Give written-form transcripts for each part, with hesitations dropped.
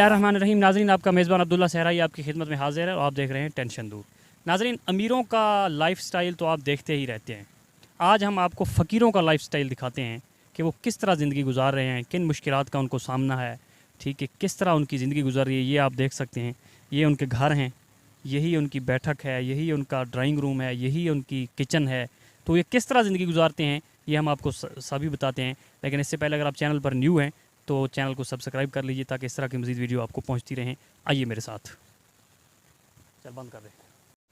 बिस्मिल्लाहिर्रहमानिर्रहीम। नाज़रीन, आपका मेज़बान अब्दुल्ला सहराई आपकी खिदमत में हाजिर है और आप देख रहे हैं टेंशन दूर। नाज़रीन, अमीरों का लाइफ़स्टाइल तो आप देखते ही रहते हैं। आज हम आपको फ़कीरों का लाइफ़स्टाइल दिखाते हैं कि वो किस तरह ज़िंदगी गुजार रहे हैं, किन मुश्किलात का उनको सामना है, ठीक है, किस तरह उनकी ज़िंदगी गुजर रही है। ये आप देख सकते हैं, ये उनके घर हैं, यही उनकी बैठक है, यही उनका ड्राइंग रूम है, यही उनकी किचन है। तो ये किस तरह ज़िंदगी गुजारते हैं ये हम आपको सभी बताते हैं। लेकिन इससे पहले अगर आप चैनल पर न्यू हैं तो चैनल को सब्सक्राइब कर लीजिए ताकि इस तरह की मज़ीद वीडियो आपको पहुंचती रहें। आइए मेरे साथ, चल बंद कर दें।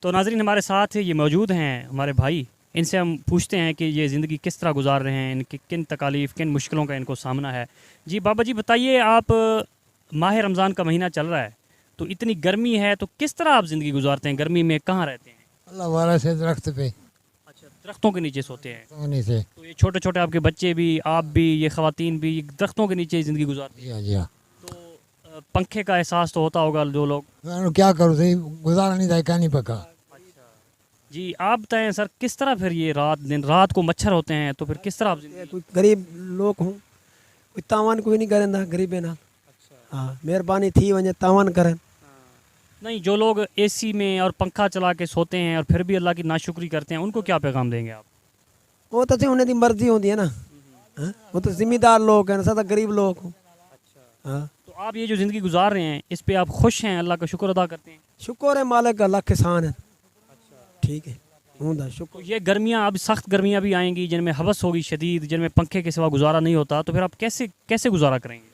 तो नाज़रीन, हमारे साथ ये मौजूद हैं हमारे भाई। इनसे हम पूछते हैं कि ये ज़िंदगी किस तरह गुजार रहे हैं, इनकी किन तकालीफ़, किन मुश्किलों का इनको सामना है। जी बाबा जी बताइए, आप माह रमज़ान का महीना चल रहा है तो इतनी गर्मी है, तो किस तरह आप ज़िंदगी गुजारते हैं? गर्मी में कहाँ रहते हैं? अल्लाह वाला से दरख्त पे। अच्छा, दरख्तों के नीचे सोते हैं। सोने से। तो ये छोटे छोटे आपके बच्चे भी, आप भी, ये ख़वातीन भी दरख्तों के नीचे ज़िंदगी गुजारती है। जी हाँ। तो पंखे का एहसास तो होता होगा जो लोग। मैं क्या करूँ, सही गुजारा नहीं था, क्या नहीं पका। जी आप बताएं सर, किस तरह फिर ये रात दिन, रात को मच्छर होते हैं तो फिर किस तरह आप कोई गरीब लोग हूँ, कोई तावान कोई नहीं करें गरीबे ना। हाँ, मेहरबानी थी वञे तावान करें। नहीं, जो लोग एसी में और पंखा चला के सोते हैं और फिर भी अल्लाह की नाशुक्री करते हैं, उनको क्या पैगाम देंगे आप? वो तो उन्हें दी मर्जी होती है ना। हाँ, वो तो जिम्मेदार लोग हैं, सदा गरीब लोग हूँ। हाँ, तो आप ये जो ज़िंदगी गुजार रहे हैं इस पे आप खुश हैं, अल्लाह का शुक्र अदा करते हैं? शुक्र है मालिक का, लाख किसान है। ठीक है, हूँ शुक्र। तो ये गर्मियाँ, अब सख्त गर्मियाँ भी आएंगी जिनमें हवस होगी शदीद, जिनमें पंखे के सिवा गुजारा नहीं होता, तो फिर आप कैसे कैसे गुजारा करेंगे?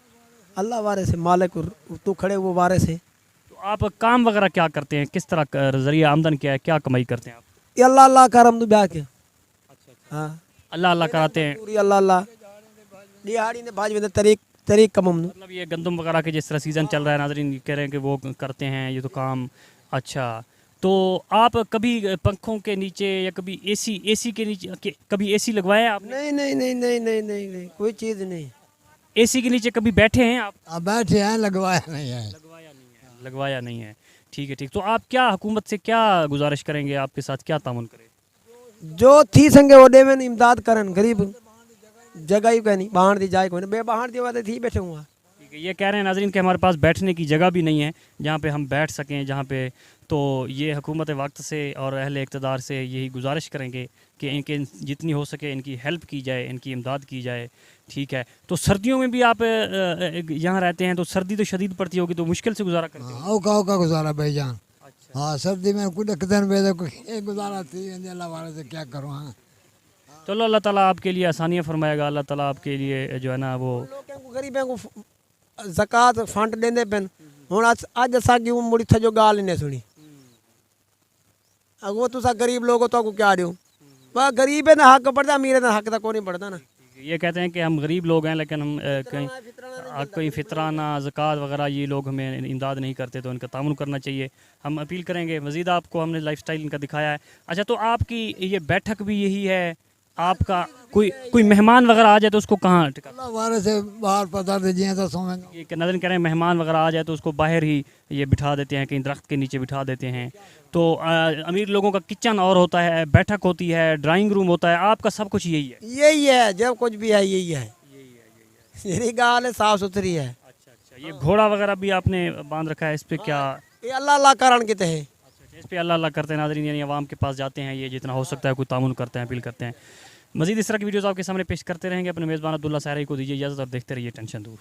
अल्लाह वारे से मालिक, तू खड़े वो वारे से। तो आप काम वगैरह क्या करते हैं, किस तरह का ज़रिया आमदन क्या है, क्या कमाई करते हैं आप? ये अल्लाह अल्लाह करम तू ब्याह के। हाँ, अल्लाह अल्लाह कराते हैं, पूरी अल्लाह अल्लाह दिहाड़ी ने भाज में तरीक कमम। मतलब ये गंदम वगैरह के जिस तरह सीज़न चल रहा है, नाज़रीन कह रहे हैं कि वो करते हैं ये तो काम। अच्छा, तो आप कभी पंखों के नीचे या कभी एसी के नीचे कभी एसी लगवाया आपने? नहीं नहीं नहीं नहीं नहीं नहीं नहीं, कोई चीज़ नहीं। एसी के नीचे कभी बैठे हैं आप? अब बैठे हैं, लगवाया नहीं है। लगवाया नहीं है, लगवाया नहीं है। ठीक है, ठीक। तो आप क्या हुकूमत से क्या गुजारिश करेंगे, आपके साथ क्या तामुन करें? जो थी संगे वो दे में इमदाद करन, गरीब जगह ही कहनी बाहर दी जाए कोई बे बाहर दी वाले थी बैठे हुआ। ठीक है, ये कह रहे हैं नाज़रीन कि हमारे पास बैठने की जगह भी नहीं है जहाँ पे हम बैठ सकें, जहाँ पे। तो ये हुकूमत वक्त से और अहले इक़्तिदार से यही गुजारिश करेंगे कि इनके जितनी हो सके इनकी हेल्प की जाए, इनकी इमदाद की जाए। ठीक है, तो सर्दियों में भी आप यहाँ रहते हैं तो सर्दी तो शदीद पड़ती होगी, तो मुश्किल से गुजारा करते हैं? हाँ, का गुजारा भाईजान। हाँ, सर्दी में कुछ दिक्कत नहीं, गुजारा थी अल्लाह वाले से, क्या करूँ। हाँ, चलो अल्लाह ताला आपके लिए आसानियाँ फरमाएगा। अल्लाह ताला आपके लिए जो है ना वो गरीबों को ज़कात फंड देंदे पेन। हुण अज असांजी मुड़ी थजो गाल ने सुनी। अगो तुसा गरीब लोग तो को क्या दियो, वह गरीब है ना हक पड़ता, अमीर है हक तो कोई नहीं पड़ता ना। ये कहते हैं कि हम गरीब लोग हैं लेकिन हम कहीं फितराना ज़कात वगैरह ये लोग हमें इमदाद नहीं करते, तो इनका तामुन करना चाहिए। हम अपील करेंगे। मज़ीद आपको हमने लाइफस्टाइल इनका दिखाया है। अच्छा, तो आपकी ये बैठक भी यही है? आपका कोई मेहमान वगैरह आ जाए तो उसको कहाँ टिका? अल्लाह वाले से बाहर पता दीजिए तो सोएंगे। ये नज़र कह रहे हैं मेहमान वगैरह आ जाए तो उसको बाहर ही ये बिठा देते हैं, कहीं दरख्त के नीचे बिठा देते हैं। तो अमीर लोगों का किचन और होता है, बैठक होती है, ड्राइंग रूम होता है, आपका सब कुछ यही है? यही है, जब कुछ भी है यही है। यही गाल है, साफ सुथरी है। अच्छा, ये घोड़ा वगैरह भी आपने बांध रखा है, इस पे क्या? ये अल्लाह अल्लाह करण के है। इस पे अल्लाह अल्लाह करते हैं नाज़रीन, यानी आवाम के पास जाते हैं, ये जितना हो सकता है कोई तामुन करते हैं, अपील करते हैं। मज़ीद इस तरह की वीडियोज़ आपके सामने पेश करते रहेंगे। अपने मेज़बान अब्दुल्ला सहराई को दीजिए इजाज़त और देखते रहिए टेंशन दूर।